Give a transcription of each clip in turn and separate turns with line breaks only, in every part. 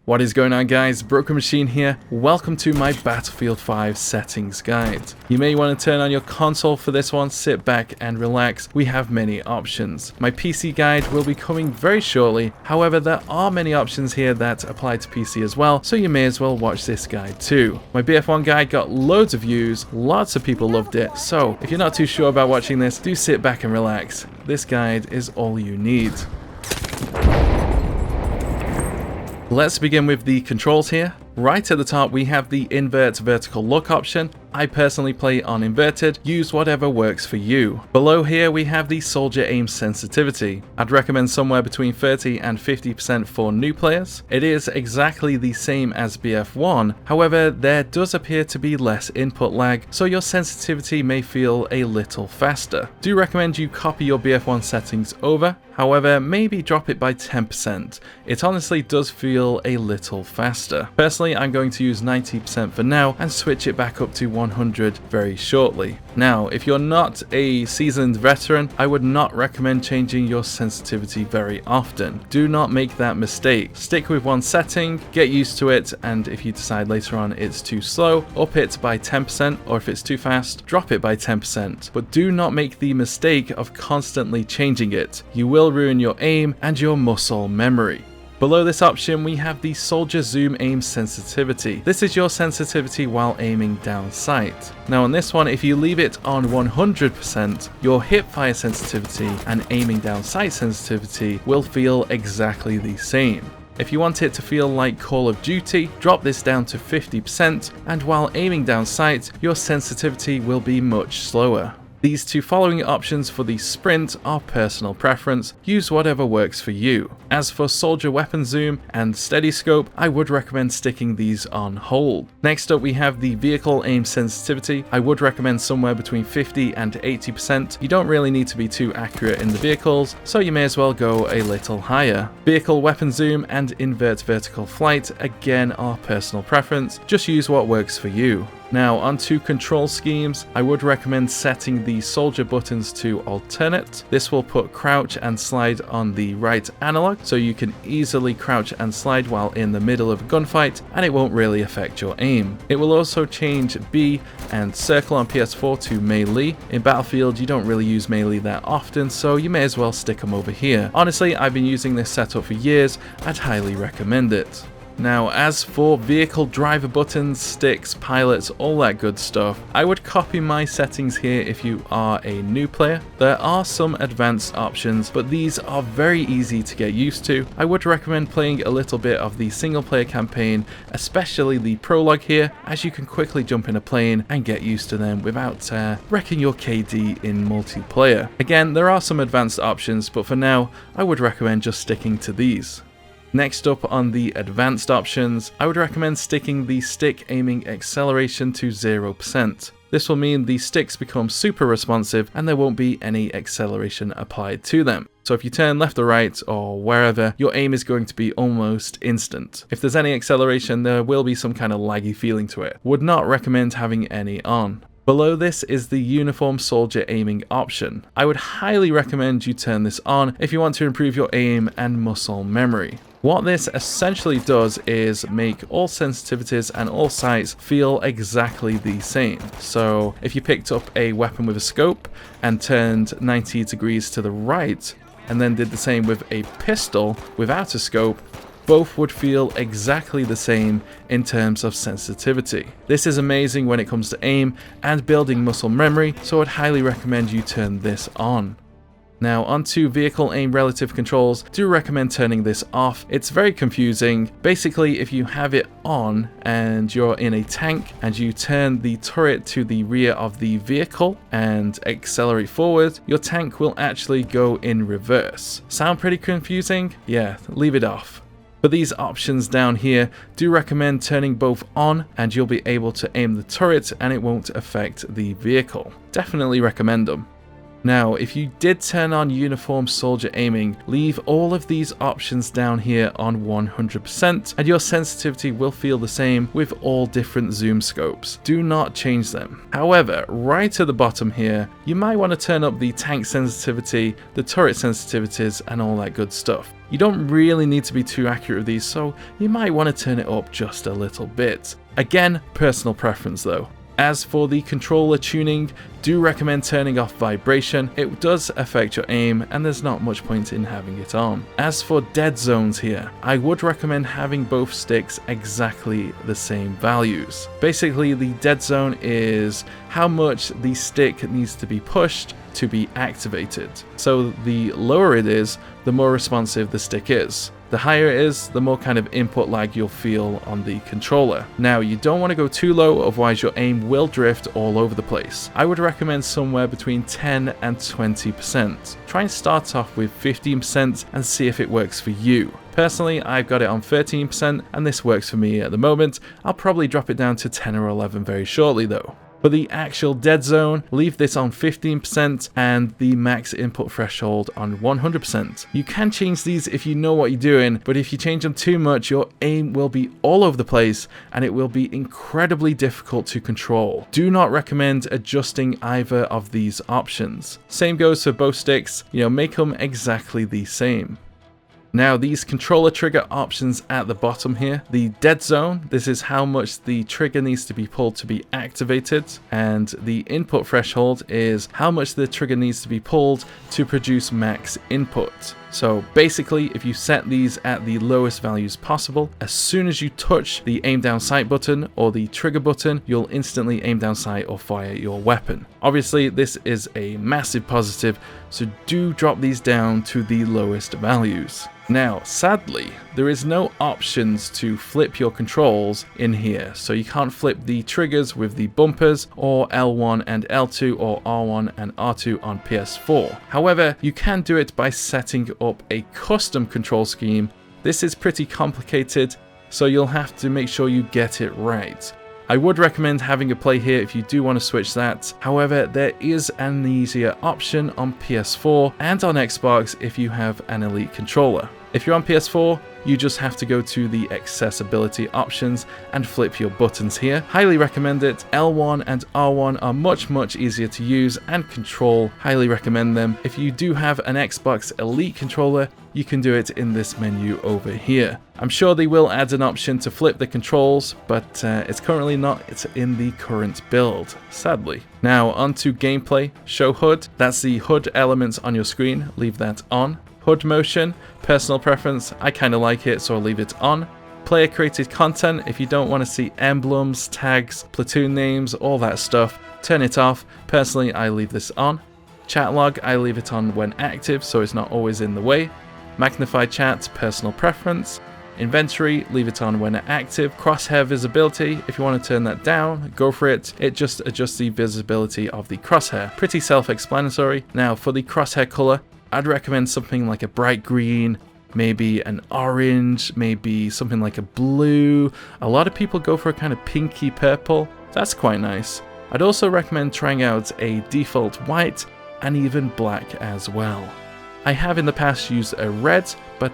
What is going on, guys? Broken Machine here. Welcome to my Battlefield 5 settings guide. You may want to turn on your console for this one, sit back and relax. We have many options. My PC guide will be coming very shortly. However, there are many options here that apply to PC as well, so you may as well watch this guide too. My BF1 guide got loads of views, lots of people loved it, so if you're not too sure about watching this, do sit back and relax. This guide is all you need. Let's begin with the controls here. Right at the top we have the invert vertical look option. I personally play on inverted, use whatever works for you. Below here we have the soldier aim sensitivity. I'd recommend somewhere between 30 and 50% for new players. It is exactly the same as BF1, however there does appear to be less input lag, so your sensitivity may feel a little faster. Do recommend you copy your BF1 settings over, however maybe drop it by 10%. It honestly does feel a little faster. Personally, I'm going to use 90% for now and switch it back up to 100 very shortly. Now, if you're not a seasoned veteran, I would not recommend changing your sensitivity very often. Do not make that mistake. Stick with one setting, get used to it, and if you decide later on it's too slow, up it by 10%, or if it's too fast, drop it by 10%. But do not make the mistake of constantly changing it. You will ruin your aim and your muscle memory. Below this option we have the soldier zoom aim sensitivity. This is your sensitivity while aiming down sight. Now on this one, if you leave it on 100%, your hip fire sensitivity and aiming down sight sensitivity will feel exactly the same. If you want it to feel like Call of Duty, drop this down to 50%, and while aiming down sight, your sensitivity will be much slower. These two following options for the sprint are personal preference, use whatever works for you. As for soldier weapon zoom and steady scope, I would recommend sticking these on hold. Next up we have the vehicle aim sensitivity. I would recommend somewhere between 50 and 80%. You don't really need to be too accurate in the vehicles, so you may as well go a little higher. Vehicle weapon zoom and invert vertical flight again are personal preference, just use what works for you. Now onto control schemes, I would recommend setting the soldier buttons to alternate. This will put crouch and slide on the right analog, so you can easily crouch and slide while in the middle of a gunfight, and it won't really affect your aim. It will also change B and circle on PS4 to melee. In Battlefield you don't really use melee that often, so you may as well stick them over here. Honestly, I've been using this setup for years, I'd highly recommend it. Now, as for vehicle driver buttons, sticks, pilots, all that good stuff, I would copy my settings here if you are a new player. There are some advanced options, but these are very easy to get used to. I would recommend playing a little bit of the single player campaign, especially the prologue here, as you can quickly jump in a plane and get used to them without wrecking your KD in multiplayer. Again, there are some advanced options, but for now, I would recommend just sticking to these. Next up on the advanced options, I would recommend sticking the stick aiming acceleration to 0%. This will mean the sticks become super responsive and there won't be any acceleration applied to them. So if you turn left or right or wherever, your aim is going to be almost instant. If there's any acceleration, there will be some kind of laggy feeling to it. Would not recommend having any on. Below this is the uniform soldier aiming option. I would highly recommend you turn this on if you want to improve your aim and muscle memory. What this essentially does is make all sensitivities and all sights feel exactly the same. So if you picked up a weapon with a scope and turned 90 degrees to the right, and then did the same with a pistol without a scope, both would feel exactly the same in terms of sensitivity. This is amazing when it comes to aim and building muscle memory, so I'd highly recommend you turn this on. Now onto vehicle aim relative controls, do recommend turning this off. It's very confusing. Basically, if you have it on and you're in a tank and you turn the turret to the rear of the vehicle and accelerate forward, your tank will actually go in reverse. Sound pretty confusing? Yeah, leave it off. For these options down here, do recommend turning both on and you'll be able to aim the turret and it won't affect the vehicle. Definitely recommend them. Now, if you did turn on uniform soldier aiming, leave all of these options down here on 100% and your sensitivity will feel the same with all different zoom scopes. Do not change them. However, right at the bottom here, you might want to turn up the tank sensitivity, the turret sensitivities, and all that good stuff. You don't really need to be too accurate with these, so you might want to turn it up just a little bit. Again, personal preference though. As for the controller tuning, do recommend turning off vibration. It does affect your aim and there's not much point in having it on. As for dead zones here, I would recommend having both sticks exactly the same values. Basically, the dead zone is how much the stick needs to be pushed to be activated. So the lower it is, the more responsive the stick is. The higher it is, the more kind of input lag you'll feel on the controller. Now, you don't want to go too low, otherwise your aim will drift all over the place. I would recommend somewhere between 10 and 20%. Try and start off with 15% and see if it works for you. Personally, I've got it on 13% and this works for me at the moment. I'll probably drop it down to 10 or 11 very shortly though. For the actual dead zone, leave this on 15% and the max input threshold on 100%. You can change these if you know what you're doing, but if you change them too much, your aim will be all over the place and it will be incredibly difficult to control. Do not recommend adjusting either of these options. Same goes for both sticks, make them exactly the same. Now, these controller trigger options at the bottom here, the dead zone, this is how much the trigger needs to be pulled to be activated, and the input threshold is how much the trigger needs to be pulled to produce max input. So basically, if you set these at the lowest values possible, as soon as you touch the aim down sight button or the trigger button, you'll instantly aim down sight or fire your weapon. Obviously, this is a massive positive, so do drop these down to the lowest values. Now, sadly, there is no options to flip your controls in here, so you can't flip the triggers with the bumpers or L1 and L2 or R1 and R2 on PS4. However, you can do it by setting up a custom control scheme. This is pretty complicated, so you'll have to make sure you get it right. I would recommend having a play here if you do want to switch that. However, there is an easier option on PS4 and on Xbox if you have an Elite controller. If you're on PS4, you just have to go to the accessibility options and flip your buttons here. Highly recommend it. L1 and R1 are much easier to use and control. Highly recommend them. If you do have an Xbox Elite controller, you can do it in this menu over here. I'm sure they will add an option to flip the controls, but it's currently not. It's in the current build, sadly. Now onto gameplay. Show HUD. That's the HUD elements on your screen. Leave that on. HUD motion, personal preference, I kind of like it, so I'll leave it on. Player created content, if you don't want to see emblems, tags, platoon names, all that stuff, turn it off. Personally, I leave this on. Chat log, I leave it on when active, so it's not always in the way. Magnified chat, personal preference. Inventory, leave it on when active. Crosshair visibility, if you want to turn that down, go for it. It just adjusts the visibility of the crosshair. Pretty self-explanatory. Now for the crosshair color, I'd recommend something like a bright green, maybe an orange, maybe something like a blue. A lot of people go for a kind of pinky purple. That's quite nice. I'd also recommend trying out a default white and even black as well. I have in the past used a red, but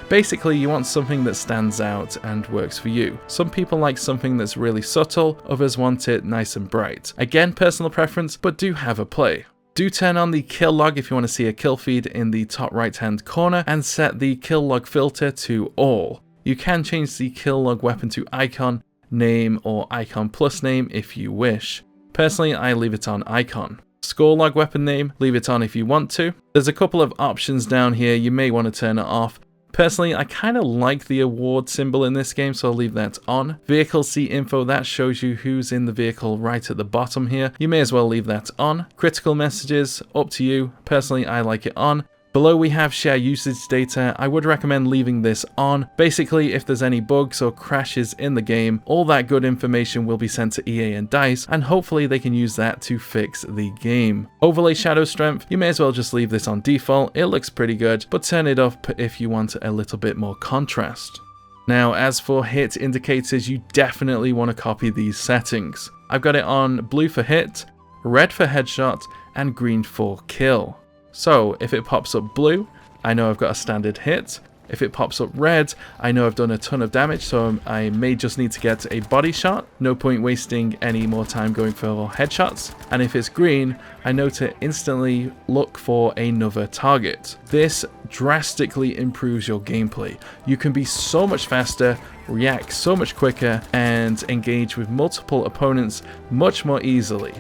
basically you want something that stands out and works for you. Some people like something that's really subtle, others want it nice and bright. Again, personal preference, but do have a play. Do turn on the kill log if you want to see a kill feed in the top right hand corner and set the kill log filter to all. You can change the kill log weapon to icon, name or icon plus name if you wish. Personally, I leave it on icon. Score log weapon name, leave it on if you want to. There's a couple of options down here, you may want to turn it off. Personally, I kind of like the award symbol in this game, so I'll leave that on. Vehicle seat info, that shows you who's in the vehicle right at the bottom here. You may as well leave that on. Critical messages, up to you. Personally, I like it on. Below we have share usage data. I would recommend leaving this on. Basically, if there's any bugs or crashes in the game, all that good information will be sent to EA and DICE, and hopefully they can use that to fix the game. Overlay shadow strength, you may as well just leave this on default. It looks pretty good, but turn it up if you want a little bit more contrast. Now, as for hit indicators, you definitely want to copy these settings. I've got it on blue for hit, red for headshot, and green for kill. So if it pops up blue, I know I've got a standard hit. If it pops up red, I know I've done a ton of damage, so I may just need to get a body shot. No point wasting any more time going for headshots. And if it's green, I know to instantly look for another target. This drastically improves your gameplay. You can be so much faster, react so much quicker, and engage with multiple opponents much more easily.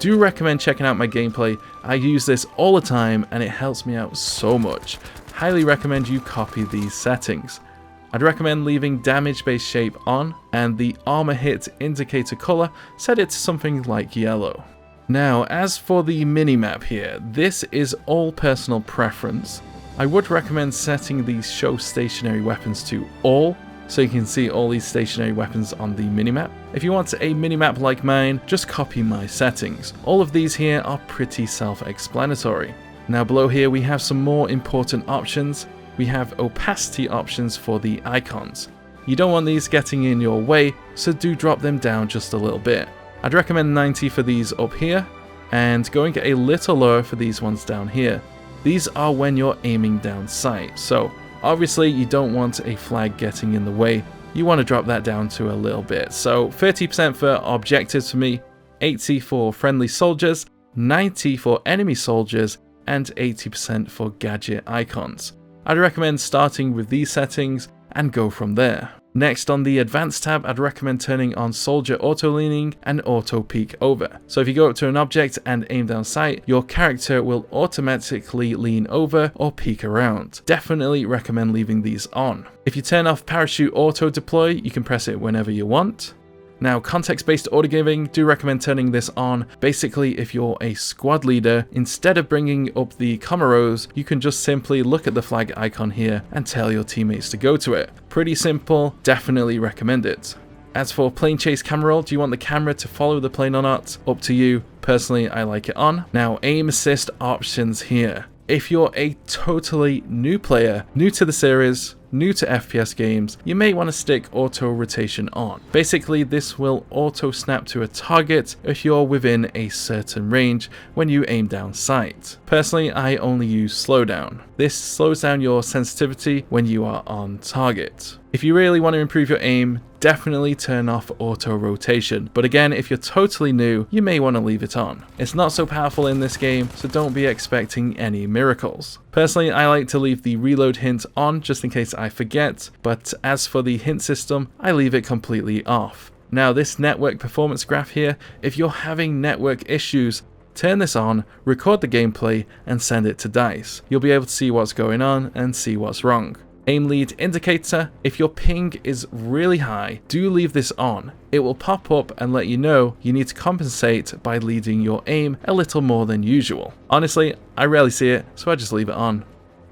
Do recommend checking out my gameplay. I use this all the time and it helps me out so much. Highly recommend you copy these settings. I'd recommend leaving damage based shape on, and the armor hit indicator color, set it to something like yellow. Now, as for the minimap here, this is all personal preference. I would recommend setting these show stationary weapons to all, so you can see all these stationary weapons on the minimap. If you want a minimap like mine, just copy my settings. All of these here are pretty self-explanatory. Now below here we have some more important options. We have opacity options for the icons. You don't want these getting in your way, so do drop them down just a little bit. I'd recommend 90 for these up here, and going a little lower for these ones down here. These are when you're aiming down sight, so obviously you don't want a flag getting in the way. You want to drop that down to a little bit. So 30% for objectives for me, 80 for friendly soldiers, 90 for enemy soldiers, and 80% for gadget icons. I'd recommend starting with these settings and go from there. Next, on the advanced tab, I'd recommend turning on soldier auto leaning and auto peek over. So if you go up to an object and aim down sight, your character will automatically lean over or peek around. Definitely recommend leaving these on. If you turn off parachute auto deploy, you can press it whenever you want. Now, context-based order giving, do recommend turning this on. Basically, if you're a squad leader, instead of bringing up the comma rows, you can just simply look at the flag icon here and tell your teammates to go to it. Pretty simple, definitely recommend it. As for plane chase camera roll, do you want the camera to follow the plane or not? Up to you. Personally, I like it on. Now, aim assist options here. If you're a totally new player, new to the series, new to FPS games, you may want to stick auto rotation on. Basically, this will auto snap to a target if you're within a certain range when you aim down sight. Personally, I only use slowdown. This slows down your sensitivity when you are on target. If you really want to improve your aim, definitely turn off auto rotation. But again, if you're totally new, you may want to leave it on. It's not so powerful in this game, so don't be expecting any miracles. Personally, I like to leave the reload hint on just in case I forget, but as for the hint system, I leave it completely off. Now, this network performance graph here, if you're having network issues, turn this on, record the gameplay, and send it to DICE. You'll be able to see what's going on and see what's wrong. Aim lead indicator, if your ping is really high, do leave this on. It will pop up and let you know you need to compensate by leading your aim a little more than usual. Honestly, I rarely see it, so I just leave it on.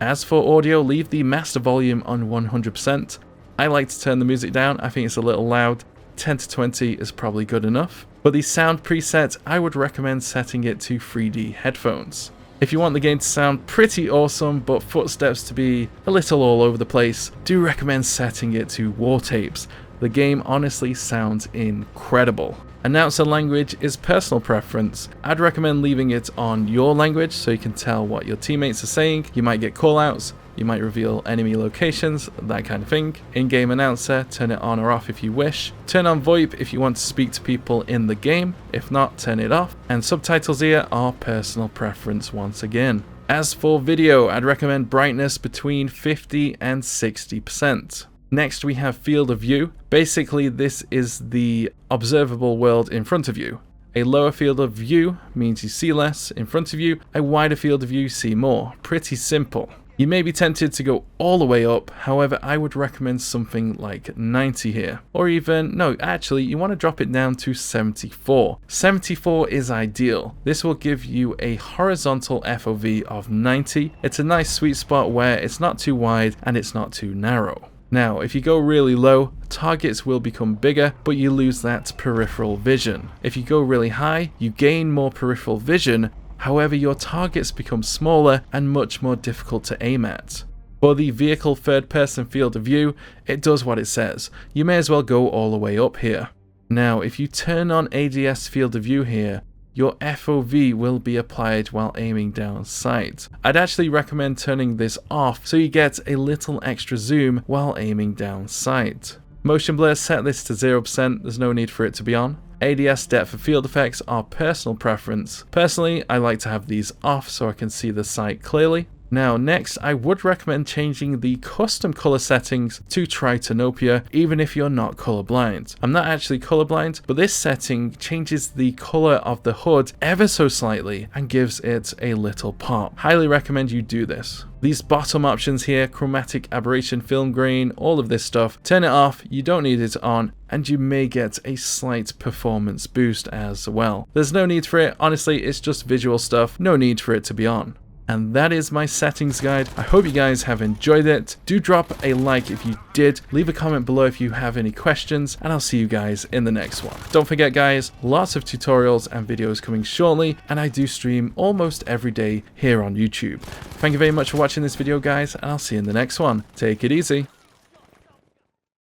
As for audio, leave the master volume on 100%. I like to turn the music down, I think it's a little loud. 10 to 20 is probably good enough. For the sound preset, I would recommend setting it to 3D headphones. If you want the game to sound pretty awesome, but footsteps to be a little all over the place, do recommend setting it to war tapes. The game honestly sounds incredible. Announcer language is personal preference. I'd recommend leaving it on your language so you can tell what your teammates are saying. You might get callouts, you might reveal enemy locations, that kind of thing. In-game announcer, turn it on or off if you wish. Turn on VoIP if you want to speak to people in the game. If not, turn it off. And subtitles here are personal preference once again. As for video, I'd recommend brightness between 50 and 60%. Next, we have field of view. Basically, this is the observable world in front of you. A lower field of view means you see less in front of you. A wider field of view, see more. Pretty simple. You may be tempted to go all the way up, however, I would recommend something like 90 here. Or even, no, actually, you want to drop it down to 74. 74 is ideal. This will give you a horizontal FOV of 90. It's a nice sweet spot where it's not too wide and it's not too narrow. Now, if you go really low, targets will become bigger, but you lose that peripheral vision. If you go really high, you gain more peripheral vision, however your targets become smaller and much more difficult to aim at. For the vehicle third person field of view, it does what it says. You may as well go all the way up here. Now, if you turn on ADS field of view here, your FOV will be applied while aiming down sight. I'd actually recommend turning this off so you get a little extra zoom while aiming down sight. Motion blur, set this to 0%, there's no need for it to be on. ADS, depth of field effects are personal preference. Personally, I like to have these off so I can see the sight clearly. Now next, I would recommend changing the custom color settings to Tritanopia even if you're not colorblind. I'm not actually colorblind, but this setting changes the color of the HUD ever so slightly and gives it a little pop. Highly recommend you do this. These bottom options here, chromatic aberration, film grain, all of this stuff, turn it off, you don't need it on, and you may get a slight performance boost as well. There's no need for it, honestly, it's just visual stuff, no need for it to be on. And that is my settings guide. I hope you guys have enjoyed it. Do drop a like if you did. Leave a comment below if you have any questions, and I'll see you guys in the next one. Don't forget guys, lots of tutorials and videos coming shortly, and I do stream almost every day here on YouTube. Thank you very much for watching this video guys, and I'll see you in the next one. Take it easy.